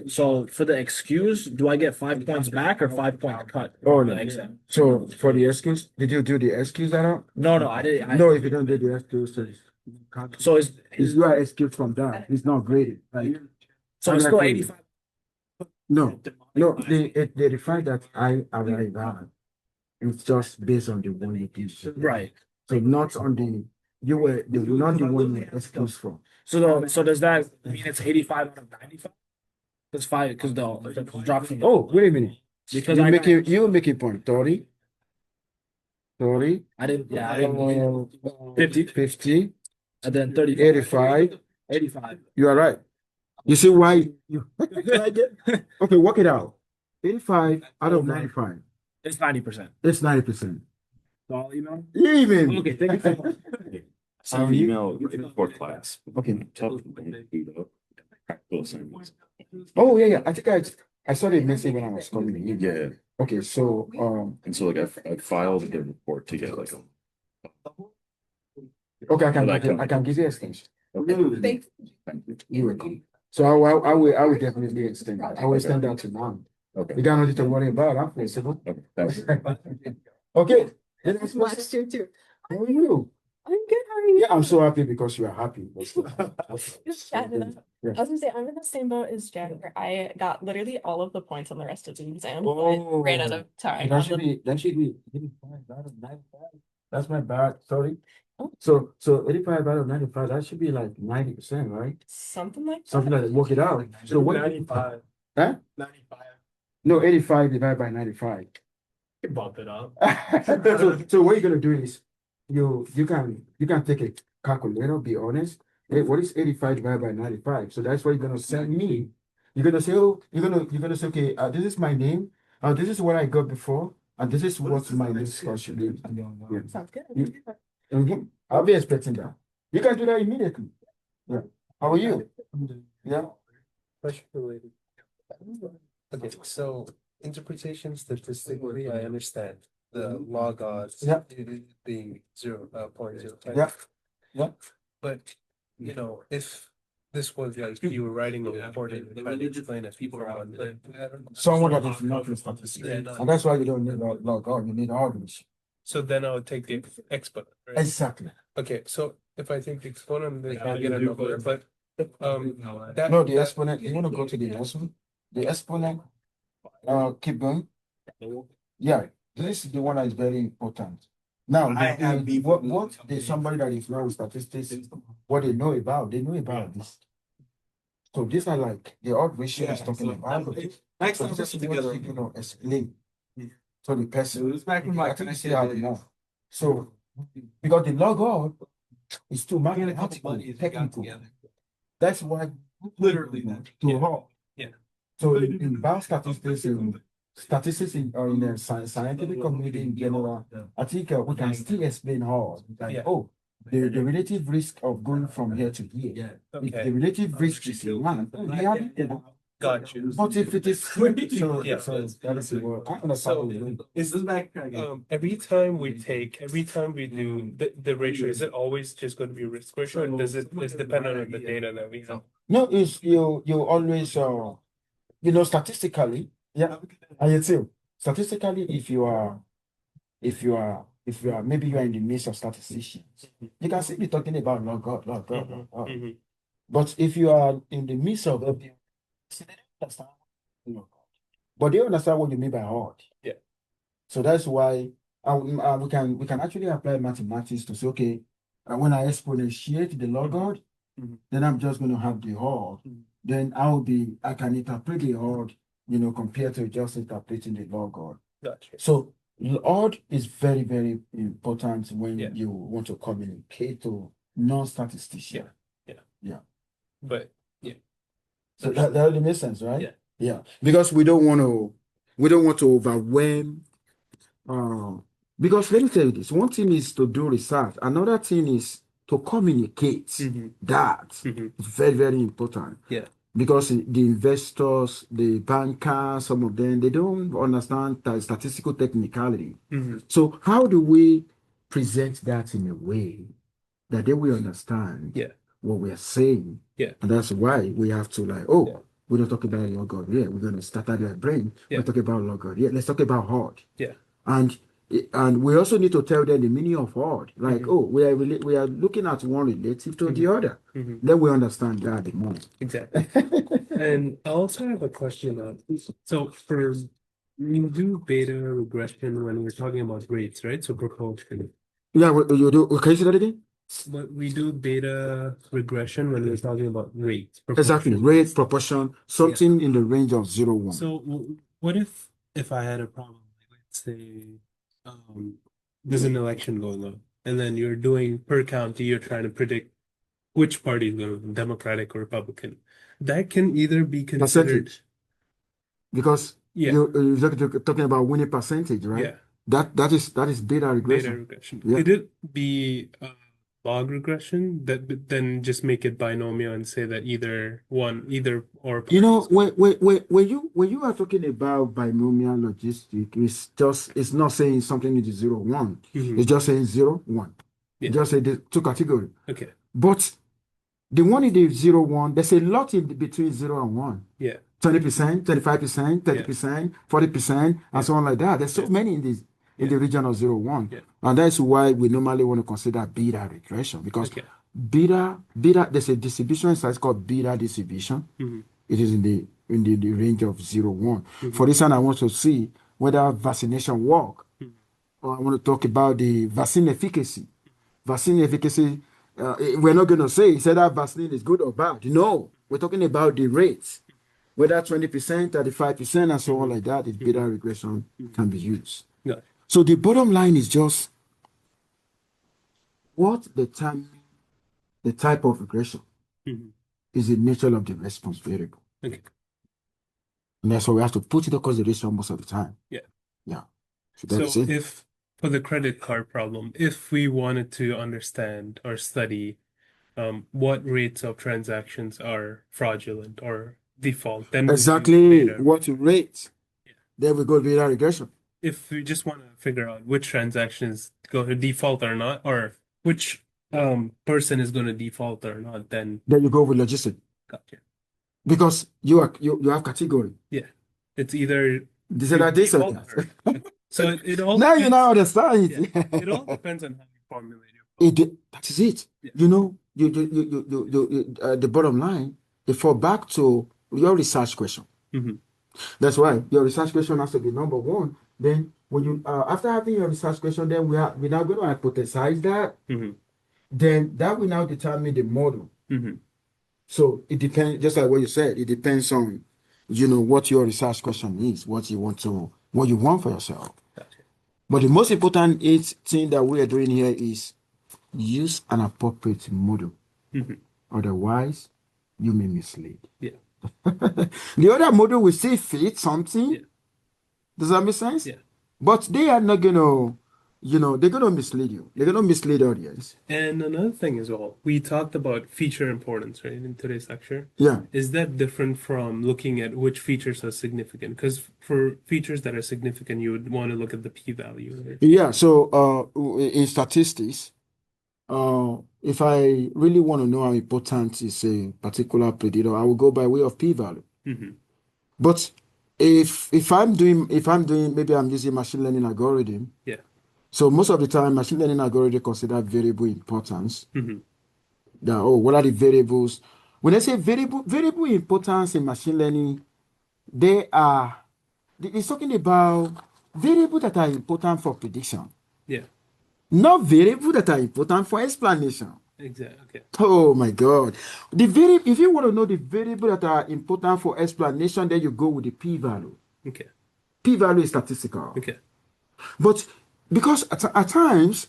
So for the excuse, do I get 5 points back or 5 point cut? Oh, for no. the exam? So for the excuse, did you do the excuse that out? No, I didn't. No, if you don't do the excuse, So is you are excused from that. It's not graded. Like, so it's still 85. no, they define that I arrive at. It's just based on the one you did. Right. So not on the not the one you excused from. So does that mean it's 85 out of 95? Because the drop from. Oh, wait a minute. Because You make a point. 30. 30. I didn't 50. 50. And then 30. 85. 85. You are right. You see why you okay, work it out. 85 out of 95. It's 90%. It's 90%. So I'll email. Even. Okay, thank you so much. Send an email for class. Okay. Tell people to do the practical assignments. Oh yeah. I think I saw the message when I was coming in. Yeah, Okay, so and so like I filed the report to get like a. okay, I can give you extension. Thank you. You're welcome. So I will definitely extend that. I will extend that to now. Okay. You got nothing to worry about. I'm flexible. Okay. Thanks. Okay. The next Last question. year too. How are you? I'm good. How are you? Yeah, I'm so happy because you are happy. Just chatting up. Yeah. I was gonna say I'm in the same boat as Jennifer. I got literally all of the points on the rest of the exam, but ran out of time. That should be 85 out of 95. That's my bad. Sorry. So 85 out of 95, that should be like 90%, right? Something like Something that. like that. Work it out. So what? 95. Huh? 95. No, 85 divided by 95. You bump it up. So what you're gonna do is you can take a calculator, be honest. Hey, what is 85 divided by 95? So that's what you're gonna send me. You're gonna say, oh, you're gonna say, okay, this is my name, this is what I got before, and this is what my new score should be. Yeah. Sounds good. Mhm. I'll be expecting that. You can do that immediately. Yeah. How are you? Yeah. Question related. Okay, so interpretation statistically, I understand the log odds Yeah. being 0.05. Yeah. Yeah. But, you know, if this was like you were writing a report and trying to explain it for one, I don't know. Someone that is not in statistics. Yeah, no. And that's why you don't need log on, you need orders. So then I would take the exponent, right? Exactly. Okay, so if I take the exponent, then I get a number, but that No, the exponent, you want to go to the exponent? The exponent, keep going. Yeah, this is the one that is very important. Now, what there's somebody that is not in statistics, what they know about this. So these are like the odd ratio is talking about. So this is what you're gonna explain to the person. I think you see how now. So because the log odd is too mathematical, technical. That's why literally to hard. Yeah. So in biostatistics and statistics or in the scientific community in general, I think we can still explain hard. Like, Yeah. oh, the relative risk of going from here to here. If Okay. the relative risk is in one, they are equal. Got you. But if it is so, Yeah. so that is the word. I understand what you're doing. Is this back? Every time we do the ratio, is it always just going to be risk ratio, or does it's dependent on the data that we have? No, it's you always statistically, yeah. And you too. Statistically, if you are maybe you are in the midst of statisticians, you can still be talking about Lord God, Lord God, Lord God. Mhm. But if you are in the midst of them, see, they don't understand Lord God. But they understand what you mean by hard. Yeah. So that's why we can actually apply mathematics to say, okay, when I exponentiate the log God, Mhm. then I'm just going to have the hard. Mhm. Then I can interpret the hard, compared to just interpreting the log God. Gotcha. So odd is very, very important when Yeah. you want to communicate to non-statistician. But So that really makes sense, right? Yeah. Yeah. Because we don't want to overwhelm. Because let me tell you this: one thing is to do research, another thing is to communicate. Mhm. That Mhm. very, very important. Yeah. Because the investors, the bankers, some of them, they don't understand the statistical technicality. Mhm. So how do we present that in a way that they will understand Yeah. what we are saying? Yeah. And that's why we have to Yeah. we don't talk about Lord God. Yeah, we're going to start out their brain. Yeah. We're talking about Lord God. Yeah, let's talk about hard. Yeah. And we also need to tell them the meaning of hard. Like, Mhm. oh, we are looking at one relative to the other. Mhm. Then we understand that the more. Exactly. And I also have a question so for you do beta regression when we're talking about rates, right? So proportion. Yeah, you do. Can you say that again? But we do beta regression when we're talking about rates. Exactly. proportion. Rate, proportion, something in the range of 0, 1. So what if I had a problem, like let's say there's an election going on, and then you're doing per county, you're trying to predict which party is going to win, Democratic or Republican. That can either be considered, Percentage. Because yeah, you're talking about winning percentage, right? yeah, That is data beta regression. regression. Yeah. Could it be log regression that then just make it binomial and say that either or You know, parties- when you are talking about binomial logistic, it's not saying something is 0, 1. Mhm. It's just saying 0, 1. Yeah. Just say the two categories. Okay. But the one in the 0, 1, there's a lot in between 0 and 1. Yeah. 20%, 25%, 30%, 40%, and so on like that. There's so many in this. in the region of 0, 1. Yeah. And that's why we normally want to consider beta regression because Okay. beta, there's a distribution size called beta distribution. Mhm. It is in the range of 0, 1. Mhm. For this one, I want to see whether vaccination work. Mhm. Or I want to talk about the vaccine efficacy. Vaccine efficacy, we're not going to say that vaccine is good or bad. No, we're talking about the rates, whether 20%, 35%, and so on like that. If beta regression can be used. Yeah. So the bottom line is just what the type of regression Mhm. is the nature of the response variable. Okay. And that's why we have to put it in consideration most of the time. Yeah. Yeah. So that is So it. if for the credit card problem, if we wanted to understand or study what rates of transactions are fraudulent or default, then we use Exactly beta. what rate. Yeah. There we go, beta regression. If we just want to figure out which transactions go to default or not, or which person is going to default or not, then Then you go with logistic. gotcha. Because you have category. Yeah. It's either This or this or default that. or so it all Now you depends. now understand Yeah. it. It all depends on how you formulate your problem. That is it. Yeah. You know, the bottom line, it fall back to your research question. Mhm. That's why your research question has to be number one. Then when you after having your research question, then we're now going to hypothesize that. Mhm. Then that will now determine the model. Mhm. So it depends, just like what you said, it depends on, what your research question is, what you want for yourself. Gotcha. But the most important thing that we are doing here is use an appropriate model. Mhm. Otherwise, you may mislead. Yeah. The other model will still fit something. Yeah. Does that make sense? Yeah. But they are not gonna, they're gonna mislead you. They're gonna mislead the audience. And another thing as well, we talked about feature importance, right, in today's lecture. Yeah. Is that different from looking at which features are significant? Because for features that are significant, you would want to look at the p-value, right? Yeah. So in statistics, if I really want to know how important is a particular predictor, I will go by way of p-value. Mhm. But if I'm doing maybe I'm using machine learning algorithm. Yeah. So most of the time, machine learning algorithm consider variable importance. Mhm. What are the variables? When I say variable importance in machine learning, it's talking about variables that are important for prediction, Yeah. not variables that are important for explanation. Exactly. Okay. Oh my God. If you want to know the variables that are important for explanation, then you go with the p-value. Okay. P-value is statistical. Okay. But because at times,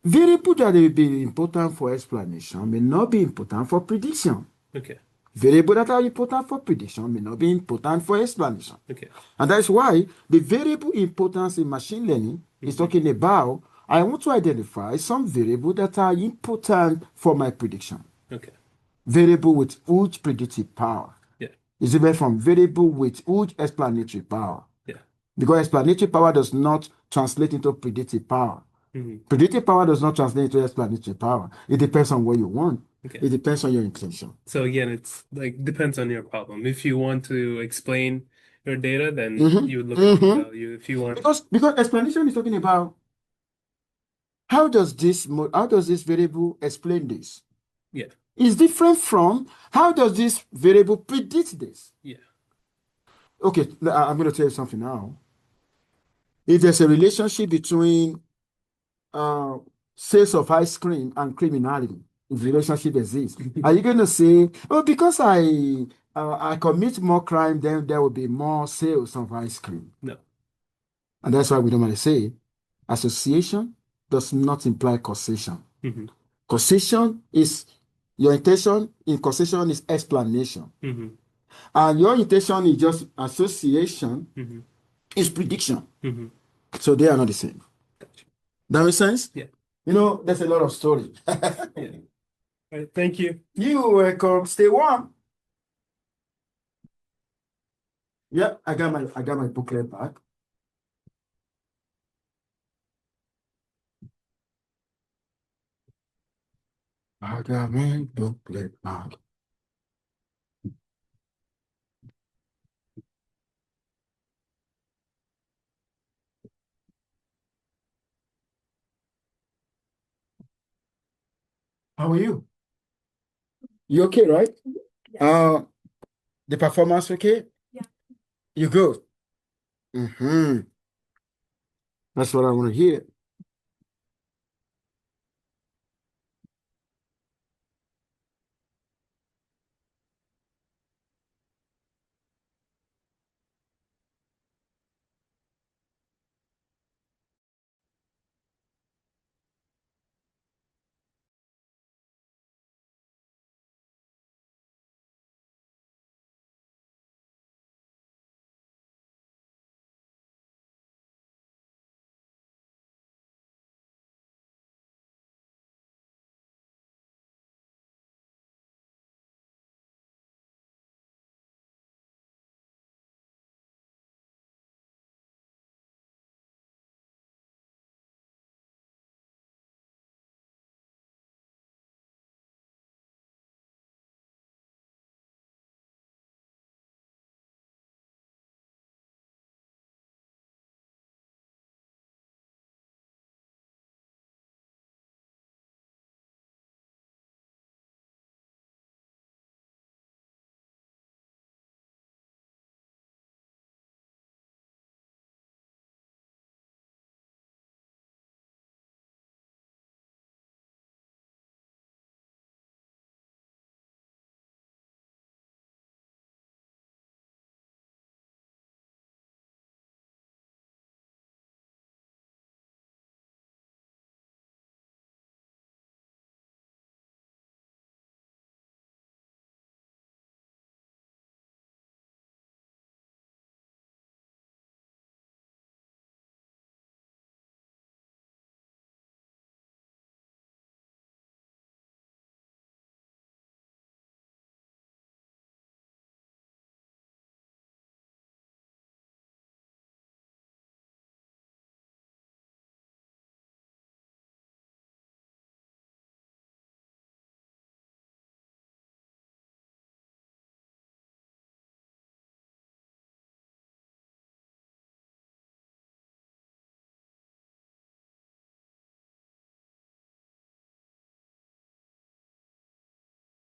variables that will be important for explanation may not be important for prediction. Okay. Variables that are important for prediction may not be important for explanation. Okay. And that's why the variable importance in machine learning is talking about I want to identify some variables that are important for my prediction. Okay. Variable with huge predictive power. Yeah. Is different from variable with huge explanatory power. Yeah. Because explanatory power does not translate into predictive power. Mhm. Predictive power does not translate into explanatory power. It depends on what you want. Okay. It depends on your intention. So again, it's like depends on your problem. If you want to explain your data, then Mhm. you would look at Mhm. p-value. If you want, Because explanation is talking about how does this variable explain this? yeah, It's different from how does this variable predict this? yeah, Okay, I'm going to tell you something now. If there's a relationship between uh, sales of ice cream and criminality, if relationship exists, are you going to say, oh, because I commit more crime, then there will be more sales of ice cream? no, And that's why we normally say association does not imply causation. hmm Causation is your intention in causation is explanation. hmm And your intention is just association hmm is prediction. hmm So they are not the same. Gotcha. That makes sense? Yeah. There's a lot of story. Yeah. All right, thank you. You welcome. Stay warm. Yeah, I got my booklet back. I got my booklet back. How are you? You okay, right? The performance okay? Yeah. You good? Mm-hmm. That's what I want to hear.